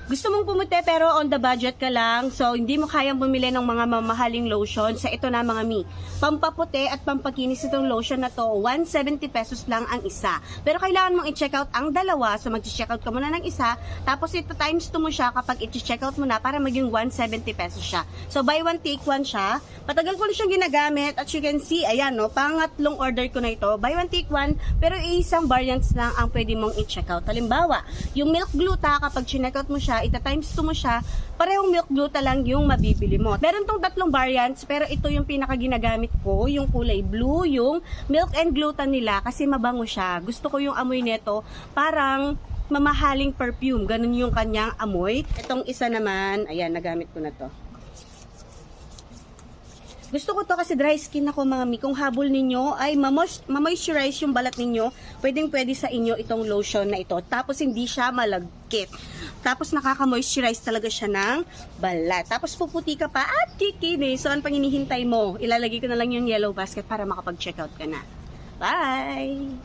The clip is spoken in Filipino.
Gusto mong pumuti pero on the budget ka lang, so hindi mo kayang bumili ng mga mamahaling lotion, sa ito na mga mi. Pampaputi at pampakinis itong lotion na to, 170 pesos lang ang isa. Pero kailangan mong i-check out ang dalawa, so mag-check out ka muna ng isa, tapos ito times 2 mo siya kapag i-check out mo na para maging 170 pesos siya. So buy one take one siya. Patagal ko na siyang ginagamit at you can see, ayan no, pangatlong order ko na ito. Buy one take one, pero isang variants lang ang pwede mong i-check out. Halimbawa, yung milk gluta kapag check out mo siya, ita times 2 mo siya, parehong milk gluta lang yung mabibili mo. Meron tong tatlong variants, pero ito yung pinaka ginagamit ko, yung kulay blue, yung milk and gluta nila kasi mabango siya. Gusto ko yung amoy nito, parang mamahaling perfume, ganun yung kanyang amoy. Itong isa naman, ayan, nagamit ko na to. Gusto ko to kasi dry skin ako mga mi. Kung habol ninyo ay ma-moisturize yung balat ninyo, pwedeng-pwede sa inyo itong lotion na ito. Tapos hindi siya malagkit. Tapos nakaka-moisturize talaga siya ng balat. Tapos puputi ka pa at kikinis. So, ano pang hinihintay mo? Ilalagay ko na lang yung yellow basket para makapag-check out ka na. Bye!